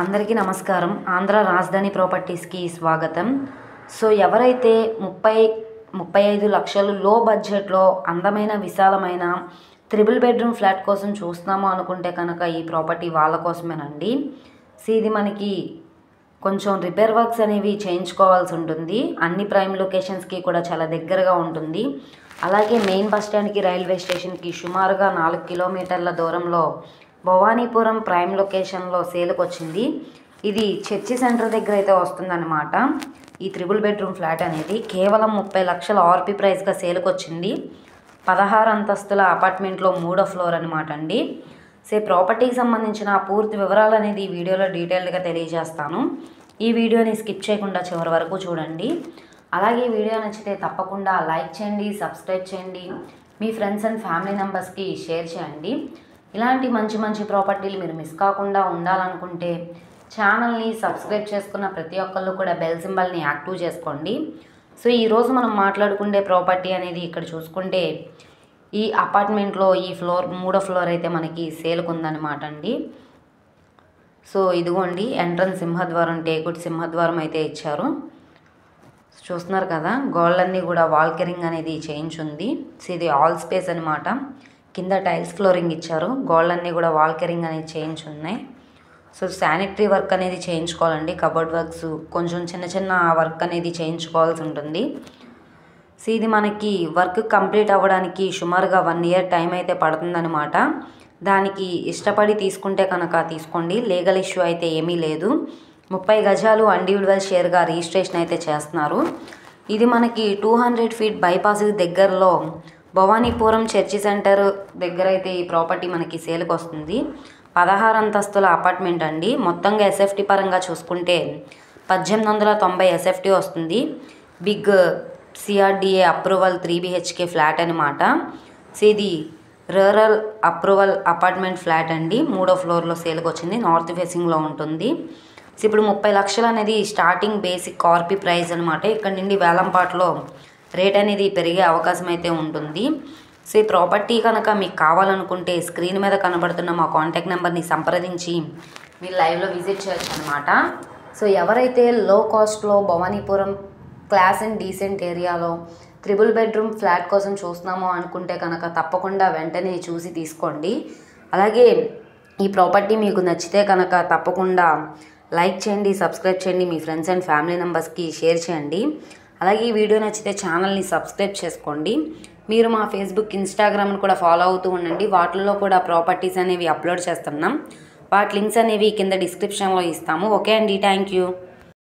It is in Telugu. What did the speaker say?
అందరికీ నమస్కారం. ఆంధ్ర రాజధాని ప్రాపర్టీస్కి స్వాగతం. సో ఎవరైతే 35 లక్షలు లో బడ్జెట్లో అందమైన విశాలమైన త్రిబుల్ బెడ్రూమ్ ఫ్లాట్ కోసం చూస్తున్నాము అనుకుంటే కనుక ఈ ప్రాపర్టీ వాళ్ళ కోసమేనండి. సో ఇది మనకి కొంచెం రిపేర్ వర్క్స్ అనేవి చేయించుకోవాల్సి ఉంటుంది. అన్ని ప్రైమ్ లొకేషన్స్కి కూడా చాలా దగ్గరగా ఉంటుంది. అలాగే మెయిన్ బస్ స్టాండ్కి రైల్వే స్టేషన్కి సుమారుగా 4 కిలోమీటర్ల దూరంలో భవానీపురం ప్రైమ్ లొకేషన్లో సేల్కి వచ్చింది. ఇది చర్చి సెంటర్ దగ్గర అయితే వస్తుందన్నమాట. ఈ త్రిబుల్ బెడ్రూమ్ ఫ్లాట్ అనేది కేవలం 30 లక్షల ఆర్పీ ప్రైస్గా సేల్కి వచ్చింది. 16 అంతస్తుల అపార్ట్మెంట్లో 3వ ఫ్లోర్ అనమాట అండి. సో ప్రాపర్టీకి సంబంధించిన పూర్తి వివరాలు అనేది ఈ వీడియోలో డీటెయిల్డ్గా తెలియజేస్తాను. ఈ వీడియోని స్కిప్ చేయకుండా చివరి వరకు చూడండి. అలాగే ఈ వీడియో నచ్చితే తప్పకుండా లైక్ చేయండి, సబ్స్క్రైబ్ చేయండి, మీ ఫ్రెండ్స్ అండ్ ఫ్యామిలీ మెంబర్స్కి షేర్ చేయండి. ఇలాంటి మంచి ప్రాపర్టీలు మీరు మిస్ కాకుండా ఉండాలనుకుంటే ఛానల్ని సబ్స్క్రైబ్ చేసుకున్న ప్రతి ఒక్కళ్ళు కూడా బెల్ సింబల్ని యాక్టివ్ చేసుకోండి. సో ఈరోజు మనం మాట్లాడుకునే ప్రాపర్టీ అనేది ఇక్కడ చూసుకుంటే ఈ అపార్ట్మెంట్లో ఈ ఫ్లోర్ 3వ ఫ్లోర్ అయితే మనకి సేల్కి ఉందన్నమాట అండి. సో ఇదిగోండి ఎంట్రన్స్ సింహద్వారం, టేకుడ్ సింహద్వారం అయితే ఇచ్చారు. చూస్తున్నారు కదా, గోళ్ళన్నీ కూడా వాల్ కెరింగ్ అనేది చేయించుంది. సో ఇది ఆల్ స్పేస్ అనమాట. కింద టైల్స్ ఫ్లోరింగ్ ఇచ్చారు, గోళ్ళన్నీ కూడా వాల్ కెరింగ్ అనేది చేయించున్నాయి. సో శానిటరీ వర్క్ అనేది చేయించుకోవాలండి, కబోర్డ్ వర్క్స్ కొంచెం చిన్న వర్క్ అనేది చేయించుకోవాల్సి ఉంటుంది. సో ఇది మనకి వర్క్ కంప్లీట్ అవ్వడానికి సుమారుగా 1 ఇయర్ టైం అయితే పడుతుందన్నమాట. దానికి ఇష్టపడి తీసుకుంటే కనుక తీసుకోండి, లీగల్ ఇష్యూ అయితే ఏమీ లేదు. 30 గజాలు ఇండివిజువల్ షేర్గా రిజిస్ట్రేషన్ అయితే చేస్తున్నారు. ఇది మనకి 200 ఫీట్ బైపాస్ దగ్గరలో భవానీపురం చర్చి సెంటర్ దగ్గర అయితే ఈ ప్రాపర్టీ మనకి సేల్కి వస్తుంది. 16 అంతస్తుల అపార్ట్మెంట్ అండి. మొత్తంగా ఎస్ఎఫ్టీ పరంగా చూసుకుంటే 1890 ఎస్ఎఫ్టీ వస్తుంది. Big CRDA approval 3 BHK flat అనమాట. సో ఇది రూరల్ అప్రూవల్ అపార్ట్మెంట్ ఫ్లాట్ అండి. 3వ ఫ్లోర్లో సేల్కి వచ్చింది, నార్త్ ఫేసింగ్లో ఉంటుంది. సో ఇప్పుడు 30 లక్షలు అనేది స్టార్టింగ్ బేసిక్ ఆర్పీ ప్రైస్ అనమాట. ఇక్కడ నుండి వేలంపాట్లో రేట్ అనేది పెరిగే అవకాశం అయితే ఉంటుంది. సో ఈ ప్రాపర్టీ కనుక మీకు కావాలనుకుంటే స్క్రీన్ మీద కనబడుతున్న మా కాంటాక్ట్ నెంబర్ని సంప్రదించి మీరు లైవ్లో విజిట్ చేయొచ్చు అనమాట. సో ఎవరైతే లో కాస్ట్లో భవానీపురం క్లాస్ అండ్ డీసెంట్ ఏరియాలో త్రిబుల్ బెడ్రూమ్ ఫ్లాట్ కోసం చూస్తున్నామో అనుకుంటే కనుక తప్పకుండా వెంటనే చూసి తీసుకోండి. అలాగే ఈ ప్రాపర్టీ మీకు నచ్చితే కనుక తప్పకుండా లైక్ చేయండి, సబ్స్క్రైబ్ చేయండి, మీ ఫ్రెండ్స్ అండ్ ఫ్యామిలీ మెంబర్స్కి షేర్ చేయండి. అలాగే ఈ వీడియో నచ్చితే ఛానల్ని సబ్స్క్రైబ్ చేసుకోండి. మీరు మా ఫేస్బుక్, ఇన్స్టాగ్రామ్ని కూడా ఫాలో అవుతూ ఉండండి. వాటిల్లో కూడా ప్రాపర్టీస్ అనేవి అప్లోడ్ చేస్తున్నాం. వాటి లింక్స్ అనేవి కింద డిస్క్రిప్షన్లో ఇస్తాము. ఓకే అండి, థ్యాంక్ యూ.